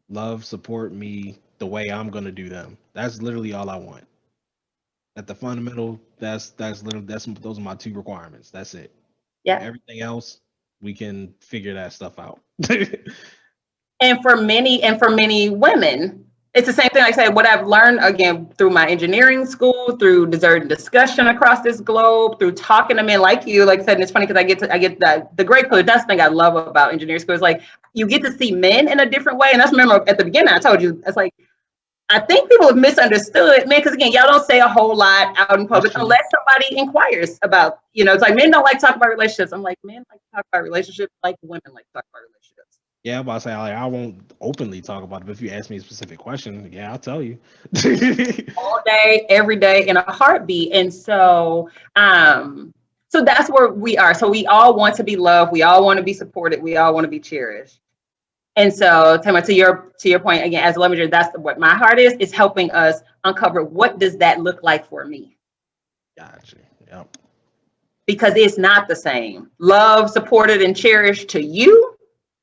love, support me the way I'm gonna do them. That's literally all I want. At the fundamental, those are my two requirements. That's it. Yeah. Everything else, we can figure that stuff out. And for many women, it's the same thing. Like I said, what I've learned, again, through my engineering school, through dessert discussion across this globe, through talking to men like you, like I said, and it's funny because I get the great coach. That's the thing I love about engineering school is like you get to see men in a different way. And that's, remember at the beginning, I told you, it's like, I think people have misunderstood, man, because again, y'all don't say a whole lot out in public unless somebody inquires about, it's like men don't like to talk about relationships. I'm like, men like to talk about relationships like women like to talk about relationships. Yeah, I'm about to say, like, I won't openly talk about it, but if you ask me a specific question, yeah, I'll tell you. All day, every day, in a heartbeat. And so, so that's where we are. So we all want to be loved. We all want to be supported. We all want to be cherished. And so, Tamar, to your point, again, as a love major, that's what my heart is helping us uncover what does that look like for me. Gotcha. Yep. Because it's not the same. Love, supported, and cherished to you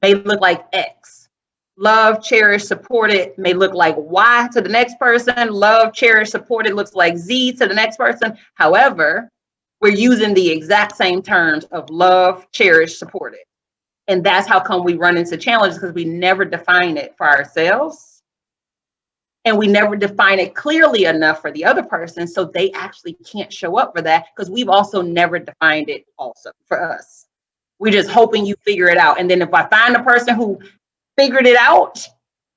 may look like X. Love, cherished, supported may look like Y to the next person. Love, cherished, supported looks like Z to the next person. However, we're using the exact same terms of love, cherished, supported. And that's how come we run into challenges, because we never define it for ourselves. And we never define it clearly enough for the other person, so they actually can't show up for that, because we've also never defined it also for us. We're just hoping you figure it out. And then if I find a person who figured it out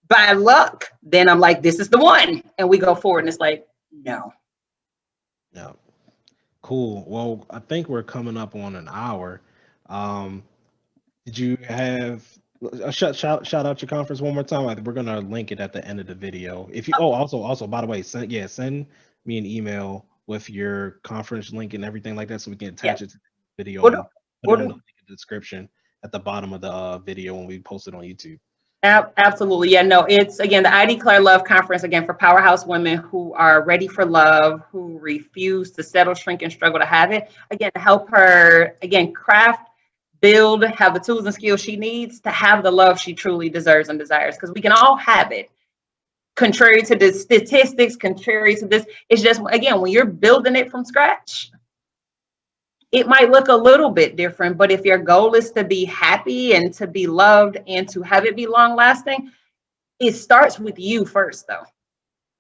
by luck, then I'm like, this is the one. And we go forward, and it's like, no. Yeah. Cool. Well, I think we're coming up on an hour. Did you have shout out your conference one more time? We're gonna link it at the end of the video. If you also by the way, send me an email with your conference link and everything like that, so we can attach it to the video. Put it in the description at the bottom of the video when we post it on YouTube. Absolutely. Yeah, no, it's again the I Declare Love conference, again, for powerhouse women who are ready for love, who refuse to settle, shrink, and struggle to have it. Again, to help her, again, craft, build, have the tools and skills she needs to have the love she truly deserves and desires, because we can all have it. Contrary to the statistics, contrary to this, it's just, again, when you're building it from scratch, it might look a little bit different, but if your goal is to be happy and to be loved and to have it be long lasting, it starts with you first, though.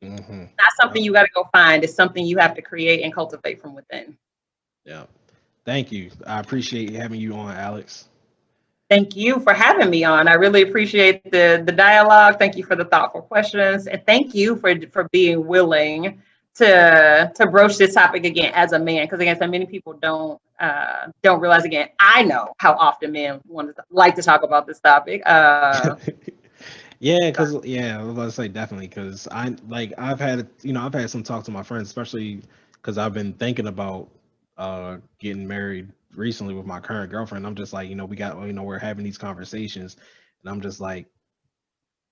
Mm-hmm. Not something you got to go find. It's something you have to create and cultivate from within. Yeah. Thank you. I appreciate having you on, Alex. Thank you for having me on. I really appreciate the dialogue. Thank you for the thoughtful questions. And thank you for being willing to broach this topic again as a man. Because again, so many people don't realize, again, I know how often men like to talk about this topic. Yeah, because I was about to say definitely, because I've had some talk to my friends, especially because I've been thinking about getting married recently with my current girlfriend. I'm just like, we're having these conversations, and I'm just like,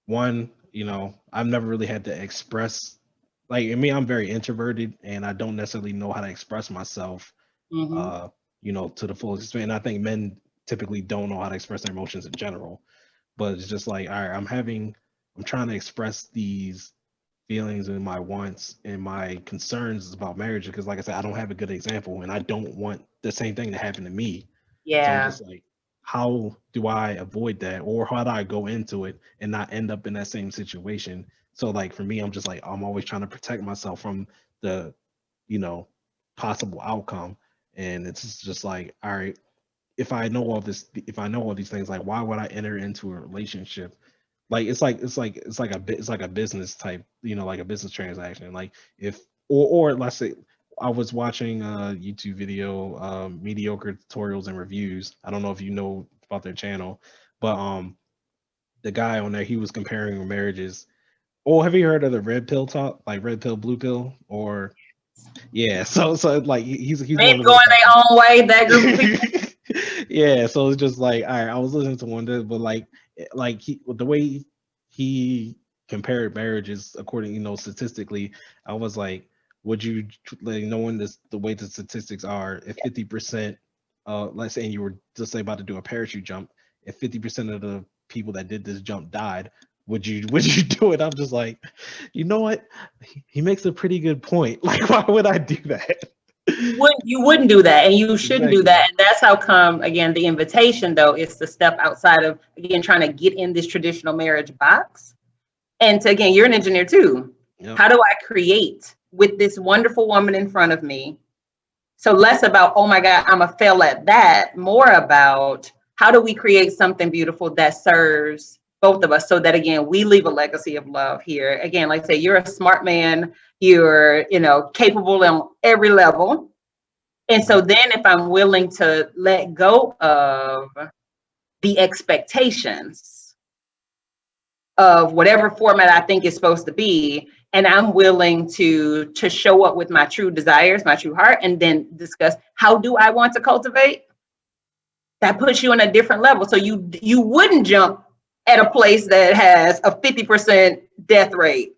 one, I've never really had to express, like, I mean, I'm very introverted, and I don't necessarily know how to express myself, Mm-hmm. to the fullest extent. And I think men typically don't know how to express their emotions in general. But it's just like, all right, I'm trying to express these feelings and my wants and my concerns about marriage because, like I said, I don't have a good example, and I don't want the same thing to happen to me. So I'm Yeah. just like, how do I avoid that, or how do I go into it and not end up in that same situation? So like for me, I'm just like, I'm always trying to protect myself from the, you know, possible outcome. And it's just like, all right, if I know all these things, like why would I enter into a relationship? Like it's like a business type, like a business transaction. Like if or let's say I was watching a YouTube video, mediocre tutorials and reviews. I don't know if you know about their channel, but the guy on there, he was comparing marriages. Oh, have you heard of the red pill talk, like red pill, blue pill, or yeah? So like he's Men one of going those type their own way, that group of people. yeah, so it's just like, all right, I was listening to one day, but the way he compared marriages according, statistically, I was like, would you like knowing this the way the statistics are, if 50%, let's say you were just say about to do a parachute jump, if 50% of the people that did this jump died, would you do it? I'm just like, you know what? He makes a pretty good point. Like, why would I do that? You wouldn't do that, and you shouldn't do Exactly. that. And that's how come, again, the invitation though is to step outside of, again, trying to get in this traditional marriage box. And to, again, you're an engineer too. Yep. How do I create with this wonderful woman in front of me? So less about, oh my God, I'm a fail at that, more about how do we create something beautiful that serves both of us so that, again, we leave a legacy of love here. Again, like I say, you're a smart man, you're, capable on every level. And so then if I'm willing to let go of the expectations of whatever format I think is supposed to be, and I'm willing to show up with my true desires, my true heart, and then discuss how do I want to cultivate, that puts you on a different level. So you wouldn't jump at a place that has a 50% death rate.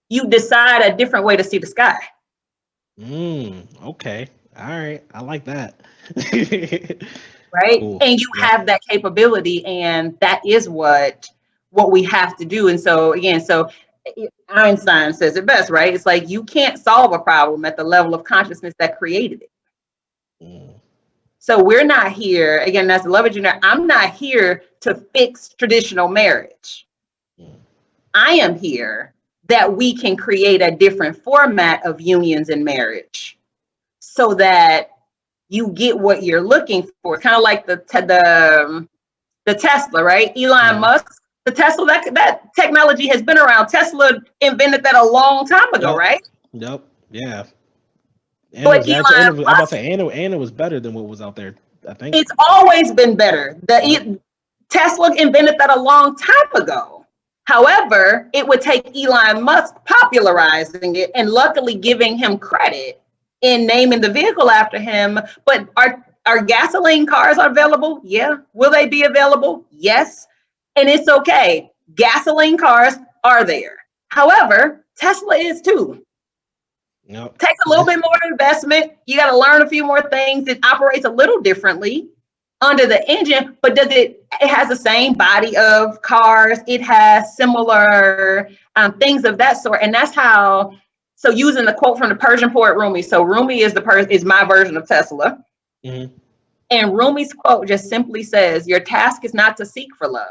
You decide a different way to see the sky. Okay. All right. I like that. Right? Cool. And you Yep. have that capability, and that is what we have to do. And so again, Einstein says it best, right? It's like you can't solve a problem at the level of consciousness that created it. Mm. So we're not here, again, that's the love engineer. I'm not here to fix traditional marriage. Mm. I am here that we can create a different format of unions in marriage so that you get what you're looking for. Kind of like the Tesla, right? Elon Musk, the Tesla, that technology has been around. Tesla invented that a long time ago, Yep. right? Yep. Yeah. And it But was actually, Elon I'm about to Musk, say, and it was better than what was out there, I think. it's always been better. Yep. Tesla invented that a long time ago. However, it would take Elon Musk popularizing it and luckily giving him credit in naming the vehicle after him. But are gasoline cars available? Yeah. Will they be available? Yes. And it's okay. Gasoline cars are there. However, Tesla is too. Yep. Takes a little bit more investment. You got to learn a few more things. It operates a little differently under the engine, but it has the same body of cars. It has similar things of that sort. And that's how, so using the quote from the Persian poet Rumi. So Rumi is my version of Tesla. Mm-hmm. And Rumi's quote just simply says, your task is not to seek for love,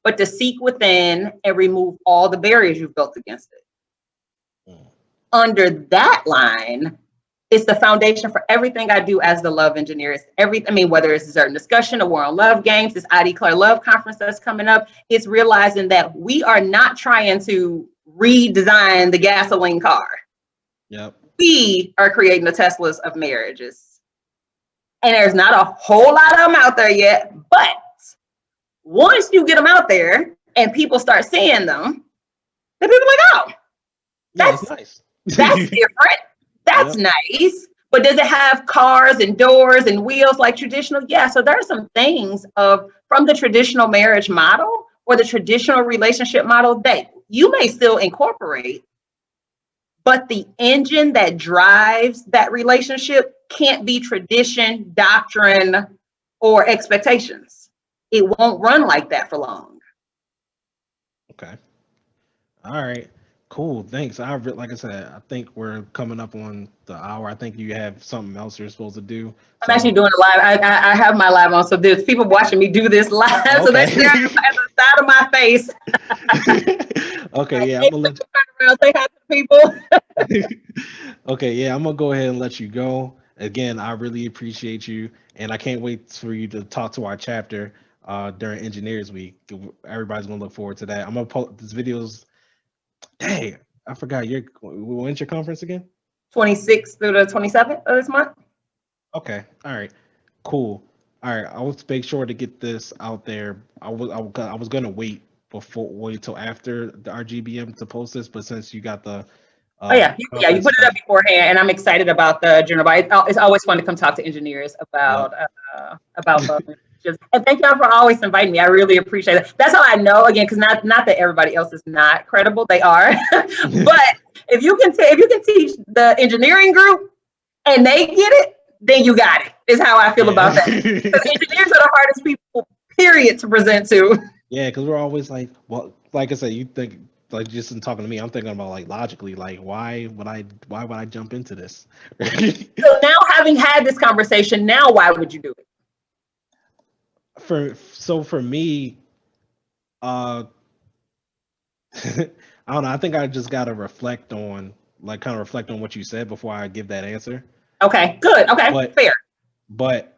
but to seek within and remove all the barriers you've built against it. Mm. Under that line, it's the foundation for everything I do as the love engineer. It's whether it's a certain discussion, a War on Love games, this I Declare Love conference that's coming up, it's realizing that we are not trying to redesign the gasoline car. Yep. We are creating the Teslas of marriages. And there's not a whole lot of them out there yet, but once you get them out there and people start seeing them, then people are like, oh, Yeah, it's nice. that's different. That's nice. But does it have cars and doors and wheels like traditional? Yeah. So there are some things from the traditional marriage model or the traditional relationship model that you may still incorporate, but the engine that drives that relationship can't be tradition, doctrine, or expectations. It won't run like that for long. Okay. All right. Cool. Thanks. Like I said, I think we're coming up on the hour. I think you have something else you're supposed to do. I'm actually doing it live. I have my live on, so there's people watching me do this live. Okay. So they're staring at the side of my face. Okay, yeah, I'm gonna let you turn around, say hi to people. Okay, yeah, I'm gonna go ahead and let you go. Again, I really appreciate you, and I can't wait for you to talk to our chapter during Engineers Week. Everybody's gonna look forward to that. I'm gonna post these videos. Dang, I forgot. When's your conference again? 26th through the 27th of this month. Okay, all right, cool. All right, I will make sure to get this out there. I was gonna wait till after the RGBM to post this, but since you got the you put it up beforehand, and I'm excited about the journal. It's always fun to come talk to engineers about and thank y'all for always inviting me. I really appreciate it. That's how I know, again, because not that everybody else is not credible, they are. But if you can teach the engineering group and they get it, then you got it. Is how I feel about that. Because engineers are the hardest people, period, to present to. Yeah, because we're always like, well, like I said, you think. Like just in talking to me, I'm thinking about like logically, like why would I jump into this? So now, having had this conversation, now why would you do it? For me, I don't know. I think I just gotta reflect on what you said before I give that answer. Okay, good. Okay, fair. But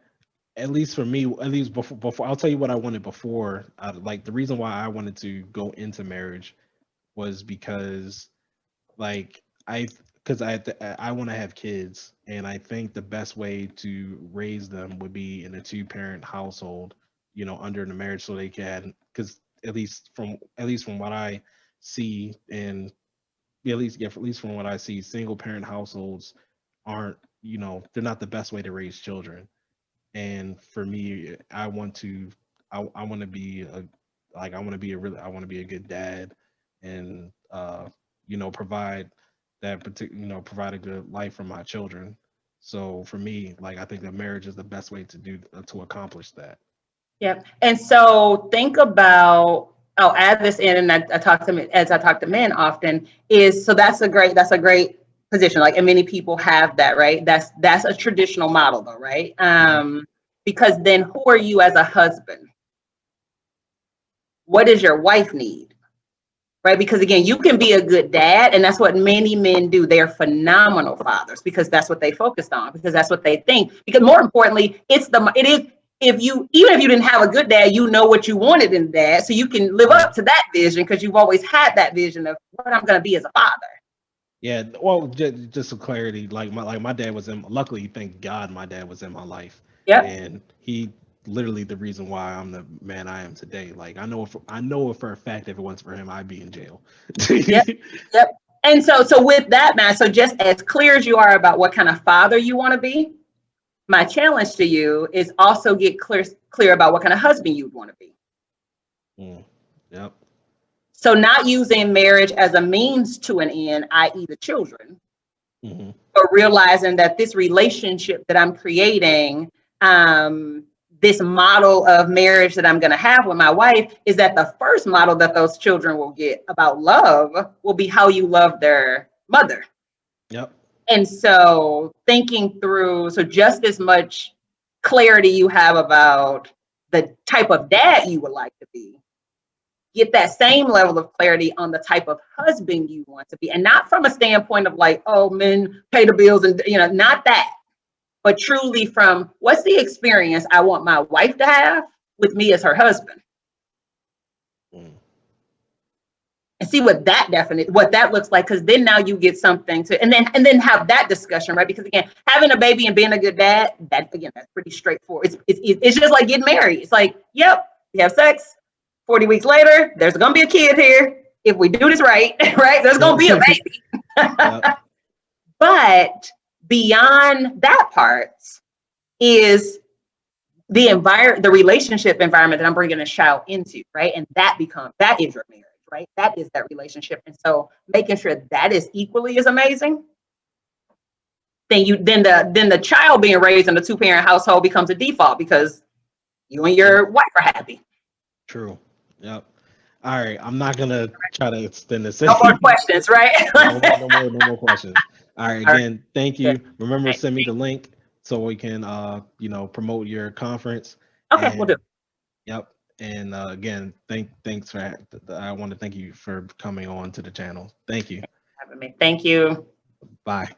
at least for me, before I'll tell you what I wanted before. Like the reason why I wanted to go into marriage was because I want to have kids, and I think the best way to raise them would be in a 2-parent household, under the marriage, so they can, because at least from what I see, and at least from what I see, single parent households aren't, they're not the best way to raise children. And for me, I want to be a good dad, and provide a good life for my children. So for me, I think that marriage is the best way to accomplish that. Yep. And so think about, I'll add this in, and I talk to men often, so that's a great position. And many people have that, right? That's a traditional model though, right? Because then who are you as a husband? What does your wife need? Right? Because again, you can be a good dad, and that's what many men do. They're phenomenal fathers because that's what they focused on, because that's what they think. Because more importantly, even if you didn't have a good dad, you know what you wanted in dad, so you can live up to that vision because you've always had that vision of what I'm going to be as a father. Yeah, well, just for clarity, my dad was luckily, thank God, my dad was in my life. Yeah, and he literally the reason why I'm the man I am today. I know for a fact if it wasn't for him, I'd be in jail. Yep. And so with that, man, so just as clear as you are about what kind of father you want to be, my challenge to you is also get clear about what kind of husband you'd want to be. Yep. So not using marriage as a means to an end, i.e. the children, but realizing that this relationship that I'm creating, this model of marriage that I'm going to have with my wife, is that the first model that those children will get about love will be how you love their mother. Yep. And so thinking through, just as much clarity you have about the type of dad you would like to be, get that same level of clarity on the type of husband you want to be. And not from a standpoint of men pay the bills and, not that, but truly from what's the experience I want my wife to have with me as her husband. And see what that looks like, because then now you get something to, and then have that discussion, right? Because again, having a baby and being a good dad, that's pretty straightforward. It's just like getting married. It's yep, we have sex. 40 weeks later, there's going to be a kid here. If we do this right, right, there's going to be a baby. But beyond that part is the relationship environment that I'm bringing a child into, right? And that is your marriage, right? That is that relationship. And so making sure that is equally as amazing, then the child being raised in a 2-parent household becomes a default because you and your wife are happy. True. Yep. All right. I'm not gonna try to extend this. No more questions, right? No more questions. All right. Again, thank you. Remember to send me the link so we can promote your conference. Okay, we'll do. Yep. And again, thanks for I want to thank you for coming on to the channel. Thank you. Having me. Thank you. Bye.